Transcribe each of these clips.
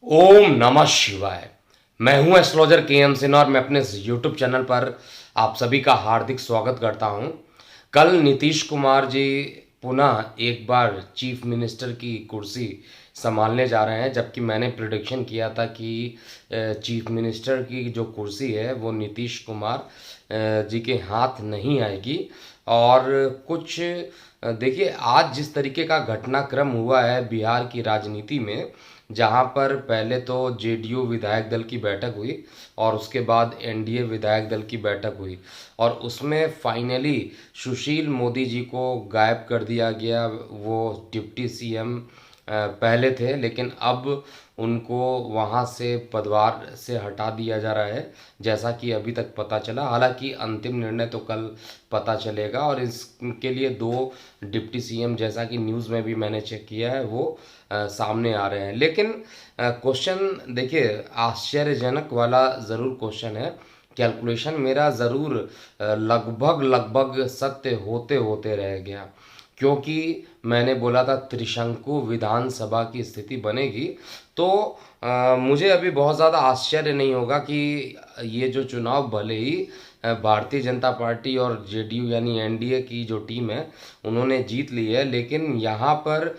ओम नमः शिवाय। मैं हूं एस्ट्रोलॉजर के एम सिन्हा और मैं अपने यूट्यूब चैनल पर आप सभी का हार्दिक स्वागत करता हूं। कल नीतीश कुमार जी पुनः एक बार चीफ मिनिस्टर की कुर्सी संभालने जा रहे हैं, जबकि मैंने प्रिडिक्शन किया था कि चीफ मिनिस्टर की जो कुर्सी है वो नीतीश कुमार जी के हाथ नहीं आएगी। और कुछ देखिए, आज जिस तरीके का घटनाक्रम हुआ है बिहार की राजनीति में, जहां पर पहले तो जेडीयू विधायक दल की बैठक हुई और उसके बाद एनडीए विधायक दल की बैठक हुई और उसमें फाइनली सुशील मोदी जी को गायब कर दिया गया। वो डिप्टी सीएम पहले थे, लेकिन अब उनको वहां से पदभार से हटा दिया जा रहा है, जैसा कि अभी तक पता चला। हालांकि अंतिम निर्णय तो कल पता चलेगा और इसके लिए दो डिप्टी सीएम, जैसा कि न्यूज़ में भी मैंने चेक किया है, वो सामने आ रहे हैं। लेकिन क्वेश्चन देखिए, आश्चर्यजनक वाला ज़रूर क्वेश्चन है। कैलकुलेशन मेरा ज़रूर लगभग लगभग सत्य होते होते रह गया, क्योंकि मैंने बोला था त्रिशंकु विधानसभा की स्थिति बनेगी। तो मुझे अभी बहुत ज़्यादा आश्चर्य नहीं होगा कि ये जो चुनाव भले ही भारतीय जनता पार्टी और जेडीयू यानी एनडीए की जो टीम है उन्होंने जीत ली है, लेकिन यहाँ पर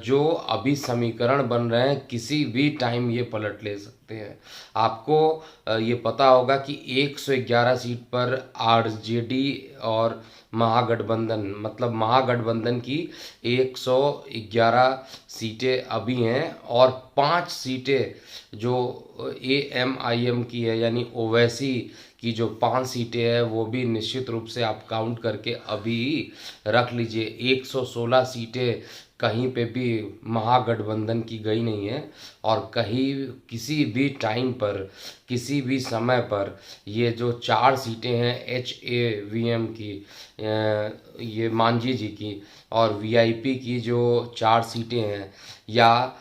जो अभी समीकरण बन रहे हैं किसी भी टाइम ये पलट ले सकते हैं। आपको ये पता होगा कि 111 सीट पर आरजेडी और महागठबंधन, मतलब महागठबंधन की 111 सीटें अभी हैं और 5 सीटें जो एएमआईएम की है यानी ओवैसी की जो 5 सीटें हैं वो भी निश्चित रूप से आप काउंट करके अभी रख लीजिए। 116 सीटें कहीं पे भी महागठबंधन की गई नहीं है और कहीं किसी भी टाइम पर किसी भी समय पर ये जो 4 सीटें हैं HAVM की, ये मांझी जी की, और वीआईपी की जो 4 सीटें हैं, या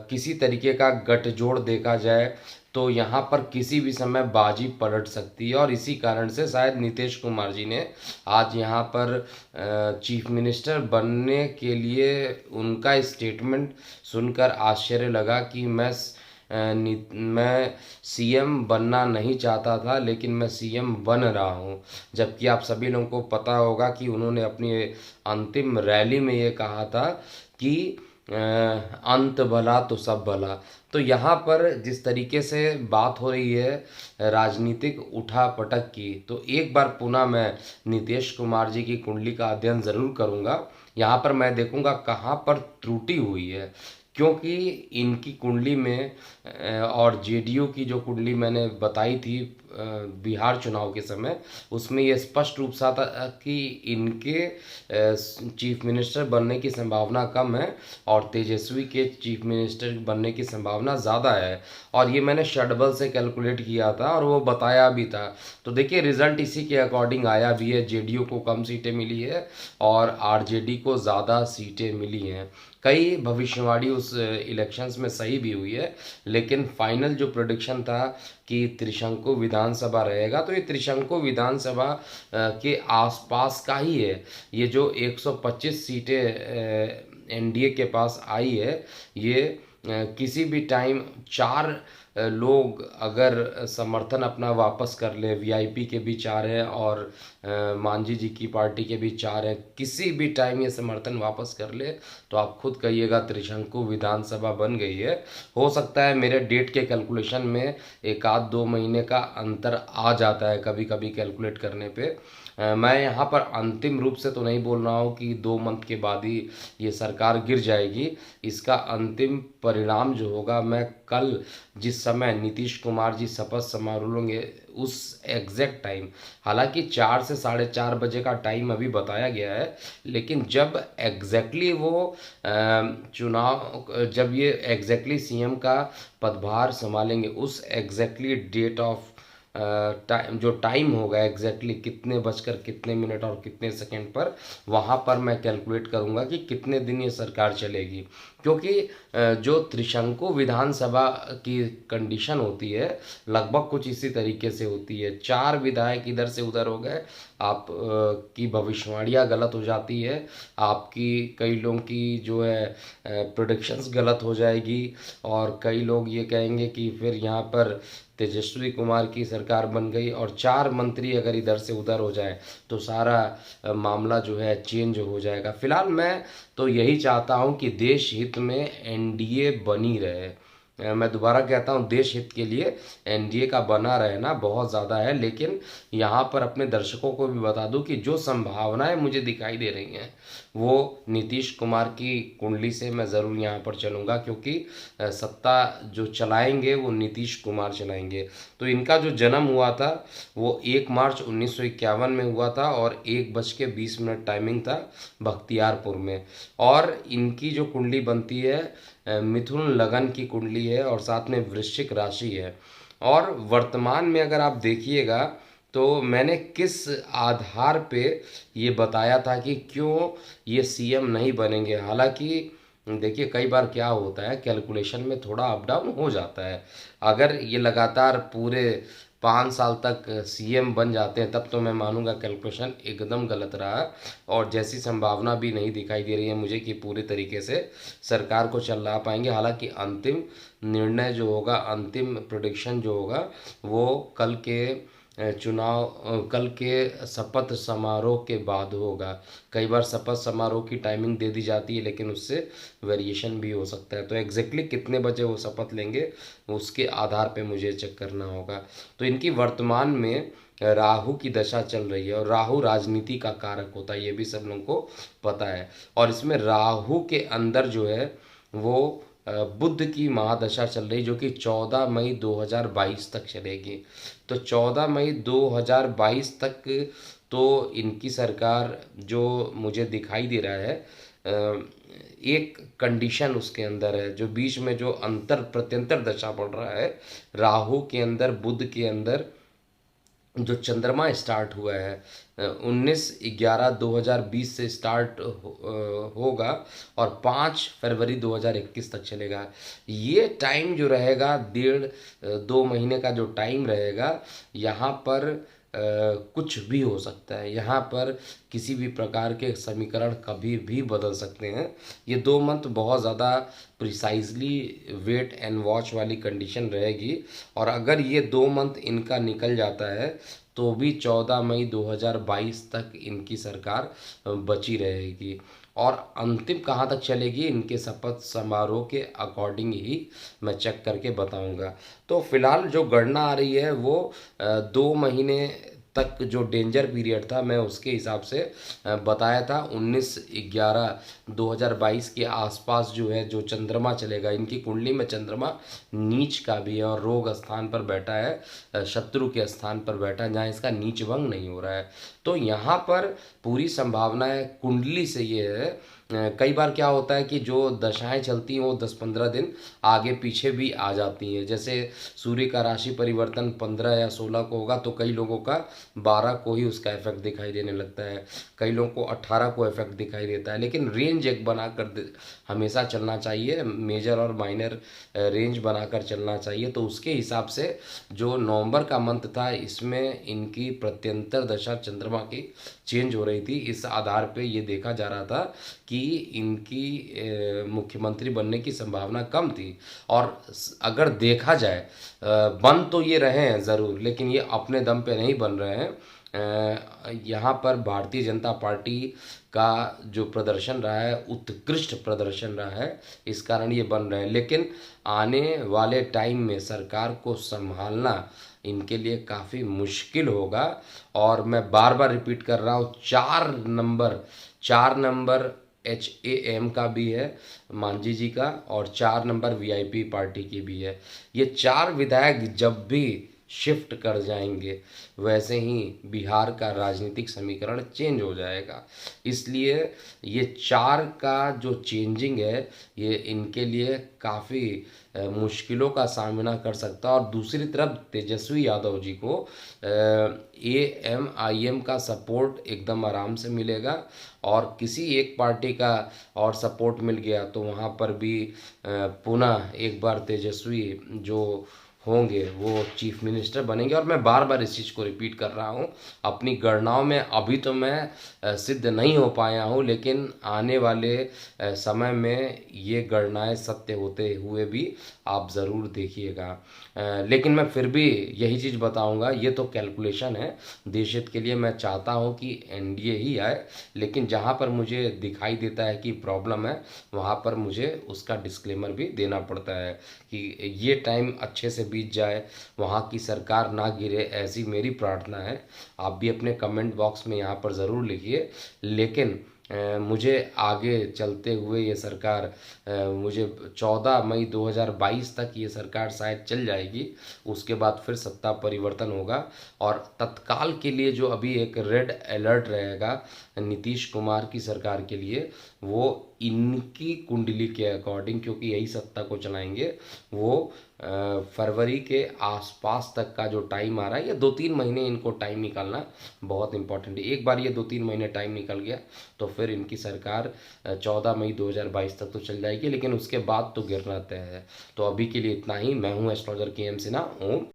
किसी तरीके का गठजोड़ देखा जाए तो यहाँ पर किसी भी समय बाजी पलट सकती है। और इसी कारण से शायद नीतीश कुमार जी ने आज यहाँ पर चीफ मिनिस्टर बनने के लिए उनका स्टेटमेंट सुनकर आश्चर्य लगा कि मैं सीएम बनना नहीं चाहता था लेकिन मैं सीएम बन रहा हूँ। जबकि आप सभी लोगों को पता होगा कि उन्होंने अपनी अंतिम रैली में ये कहा था कि अंत भला तो सब भला। तो यहाँ पर जिस तरीके से बात हो रही है राजनीतिक उठापटक की, तो एक बार पुनः मैं नीतीश कुमार जी की कुंडली का अध्ययन ज़रूर करूँगा। यहाँ पर मैं देखूँगा कहाँ पर त्रुटि हुई है, क्योंकि इनकी कुंडली में और जेडीयू की जो कुंडली मैंने बताई थी बिहार चुनाव के समय, उसमें ये स्पष्ट रूप से था कि इनके चीफ मिनिस्टर बनने की संभावना कम है और तेजस्वी के चीफ मिनिस्टर बनने की संभावना ज़्यादा है। और ये मैंने शटबल से कैलकुलेट किया था और वो बताया भी था। तो देखिए, रिजल्ट इसी के अकॉर्डिंग आया भी है। जेडीयू को कम सीटें मिली है और आरजेडी को ज़्यादा सीटें मिली हैं। कई भविष्यवाणी उस इलेक्शंस में सही भी हुई है, लेकिन फाइनल जो प्रोडिक्शन था कि त्रिशंकु विधानसभा रहेगा, तो ये त्रिशंकु विधानसभा के आसपास का ही है। ये जो 125 सीटें एनडीए के पास आई है, ये किसी भी टाइम 4 लोग अगर समर्थन अपना वापस कर ले, वीआईपी के भी 4 हैं और मांझी जी की पार्टी के भी 4 हैं, किसी भी टाइम ये समर्थन वापस कर ले तो आप खुद कहिएगा त्रिशंकु विधानसभा बन गई है। हो सकता है मेरे डेट के कैलकुलेशन में एक आध 2 महीने का अंतर आ जाता है कभी कभी कैलकुलेट करने पे। मैं यहाँ पर अंतिम रूप से तो नहीं बोल रहा हूँ कि 2 मंथ के बाद ही ये सरकार गिर जाएगी। इसका अंतिम परिणाम जो होगा, मैं कल जिस समय नीतीश कुमार जी शपथ समारोह लेंगे उस एग्जैक्ट टाइम, हालांकि 4 से 4:30 बजे का टाइम अभी बताया गया है, लेकिन जब एग्जैक्टली वो जब ये एग्जैक्टली सीएम का पदभार संभालेंगे, उस एग्जैक्टली डेट ऑफ टाइम, जो टाइम होगा एग्जैक्टली कितने बजकर कितने मिनट और कितने सेकंड पर, वहाँ पर मैं कैलकुलेट करूँगा कि कितने दिन ये सरकार चलेगी। क्योंकि जो त्रिशंकु विधानसभा की कंडीशन होती है लगभग कुछ इसी तरीके से होती है। 4 विधायक इधर से उधर हो गए, आप की भविष्यवाणियाँ गलत हो जाती है, आपकी कई लोगों की जो है प्रोडिक्शंस गलत हो जाएगी, और कई लोग ये कहेंगे कि फिर यहाँ पर तेजस्वी कुमार की सरकार बन गई, और 4 मंत्री अगर इधर से उधर हो जाए तो सारा मामला जो है चेंज हो जाएगा। फिलहाल मैं तो यही चाहता हूँ कि देश हित में एनडीए बनी रहे। मैं दोबारा कहता हूँ, देश हित के लिए एनडीए का बना रहना बहुत ज़्यादा है। लेकिन यहाँ पर अपने दर्शकों को भी बता दूँ कि जो संभावनाएं मुझे दिखाई दे रही हैं वो नीतीश कुमार की कुंडली से मैं ज़रूर यहाँ पर चलूँगा, क्योंकि सत्ता जो चलाएंगे वो नीतीश कुमार चलाएंगे। तो इनका जो जन्म हुआ था वो 1 मार्च 1951 में हुआ था, और 1:20 टाइमिंग था बख्तियारपुर में। और इनकी जो कुंडली बनती है मिथुन लगन की कुंडली है, और साथ में वृश्चिक राशि है। और वर्तमान में अगर आप देखिएगा तो मैंने किस आधार पे ये बताया था कि क्यों ये सीएम नहीं बनेंगे। हालांकि देखिए, कई बार क्या होता है, कैलकुलेशन में थोड़ा अप डाउन हो जाता है। अगर ये लगातार पूरे 5 साल तक सीएम बन जाते हैं तब तो मैं मानूंगा कैलकुलेशन एकदम गलत रहा, और जैसी संभावना भी नहीं दिखाई दे रही है मुझे कि पूरे तरीके से सरकार को चला पाएंगे। हालांकि अंतिम निर्णय जो होगा, अंतिम प्रोडिक्शन जो होगा वो कल के कल के शपथ समारोह के बाद होगा। कई बार शपथ समारोह की टाइमिंग दे दी जाती है, लेकिन उससे वेरिएशन भी हो सकता है। तो एग्जैक्टली कितने बजे वो शपथ लेंगे उसके आधार पे मुझे चेक करना होगा। तो इनकी वर्तमान में राहु की दशा चल रही है, और राहु राजनीति का कारक होता है, ये भी सब लोगों को पता है। और इसमें राहु के अंदर जो है वो बुध की महादशा चल रही, जो कि 14 मई 2022 तक चलेगी। तो 14 मई 2022 तक तो इनकी सरकार जो मुझे दिखाई दे रहा है, एक कंडीशन उसके अंदर है, जो बीच में जो अंतर प्रत्यंतर दशा पड़ रहा है राहु के अंदर, बुध के अंदर जो चंद्रमा स्टार्ट हुआ है 19/11/2020 से स्टार्ट होगा, और 5 फरवरी 2021 तक चलेगा। ये टाइम जो रहेगा, 1.5-2 महीने का जो टाइम रहेगा, यहाँ पर कुछ भी हो सकता है। यहाँ पर किसी भी प्रकार के समीकरण कभी भी बदल सकते हैं। ये 2 मंथ बहुत ज़्यादा प्रिसाइजली वेट एंड वॉच वाली कंडीशन रहेगी, और अगर ये 2 मंथ इनका निकल जाता है तो भी 14 मई 2022 तक इनकी सरकार बची रहेगी। और अंतिम कहाँ तक चलेगी इनके शपथ समारोह के अकॉर्डिंग ही मैं चेक करके बताऊंगा। तो फिलहाल जो गणना आ रही है वो 2 महीने तक जो डेंजर पीरियड था मैं उसके हिसाब से बताया था। 19/11/2022 के आसपास जो है जो चंद्रमा चलेगा, इनकी कुंडली में चंद्रमा नीच का भी है, और रोग स्थान पर बैठा है, शत्रु के स्थान पर बैठा है, जहाँ इसका नीच भंग नहीं हो रहा है। तो यहाँ पर पूरी संभावना है कुंडली से ये है। कई बार क्या होता है कि जो दशाएं चलती हैं वो 10-15 दिन आगे पीछे भी आ जाती हैं। जैसे सूर्य का राशि परिवर्तन 15 या 16 को होगा तो कई लोगों का 12 को ही उसका इफेक्ट दिखाई देने लगता है, कई लोगों को 18 को इफेक्ट दिखाई देता है। लेकिन रेंज एक बनाकर हमेशा चलना चाहिए, मेजर और माइनर रेंज बनाकर चलना चाहिए। तो उसके हिसाब से जो नवंबर का मंथ था इसमें इनकी प्रत्यंतर दशा चंद्रमा की चेंज हो रही थी। इस आधार पे ये देखा जा रहा था कि इनकी मुख्यमंत्री बनने की संभावना कम थी। और अगर देखा जाए बन तो ये रहे हैं ज़रूर, लेकिन ये अपने दम पे नहीं बन रहे हैं। यहाँ पर भारतीय जनता पार्टी का जो प्रदर्शन रहा है उत्कृष्ट प्रदर्शन रहा है, इस कारण ये बन रहे हैं। लेकिन आने वाले टाइम में सरकार को संभालना इनके लिए काफ़ी मुश्किल होगा। और मैं बार बार रिपीट कर रहा हूँ, 4 नंबर HAM का भी है मांझी जी का, और 4 नंबर VIP पार्टी की भी है। ये 4 विधायक जब भी शिफ्ट कर जाएंगे वैसे ही बिहार का राजनीतिक समीकरण चेंज हो जाएगा। इसलिए ये 4 का जो चेंजिंग है ये इनके लिए काफ़ी मुश्किलों का सामना कर सकता है। और दूसरी तरफ तेजस्वी यादव जी को AMIM का सपोर्ट एकदम आराम से मिलेगा, और किसी एक पार्टी का और सपोर्ट मिल गया तो वहाँ पर भी पुनः एक बार तेजस्वी जो होंगे वो चीफ मिनिस्टर बनेंगे। और मैं बार बार इस चीज़ को रिपीट कर रहा हूँ, अपनी गणनाओं में अभी तो मैं सिद्ध नहीं हो पाया हूँ, लेकिन आने वाले समय में ये गणनाएं सत्य होते हुए भी आप ज़रूर देखिएगा। लेकिन मैं फिर भी यही चीज़ बताऊंगा, ये तो कैलकुलेशन है। देश हित के लिए मैं चाहता हूँ कि एनडीए ही आए, लेकिन जहाँ पर मुझे दिखाई देता है कि प्रॉब्लम है, वहाँ पर मुझे उसका डिस्क्लेमर भी देना पड़ता है कि ये टाइम अच्छे से बीत जाए, वहाँ की सरकार ना गिरे, ऐसी मेरी प्रार्थना है। आप भी अपने कमेंट बॉक्स में यहाँ पर ज़रूर लिखिए। लेकिन मुझे आगे चलते हुए ये सरकार, मुझे 14 मई 2022 तक ये सरकार शायद चल जाएगी। उसके बाद फिर सत्ता परिवर्तन होगा, और तत्काल के लिए जो अभी एक रेड अलर्ट रहेगा नीतीश कुमार की सरकार के लिए, वो इनकी कुंडली के अकॉर्डिंग, क्योंकि यही सत्ता को चलाएंगे, वो फरवरी के आसपास तक का जो टाइम आ रहा है, ये 2-3 महीने इनको टाइम निकालना बहुत इंपॉर्टेंट है। एक बार ये 2-3 महीने टाइम निकल गया तो फिर इनकी सरकार 14 मई 2022 तक तो चल जाएगी, लेकिन उसके बाद तो गिरना तय है। तो अभी के लिए इतना ही। मैं हूँ एस्ट्रोलॉजर के एम सिन्हा। ओम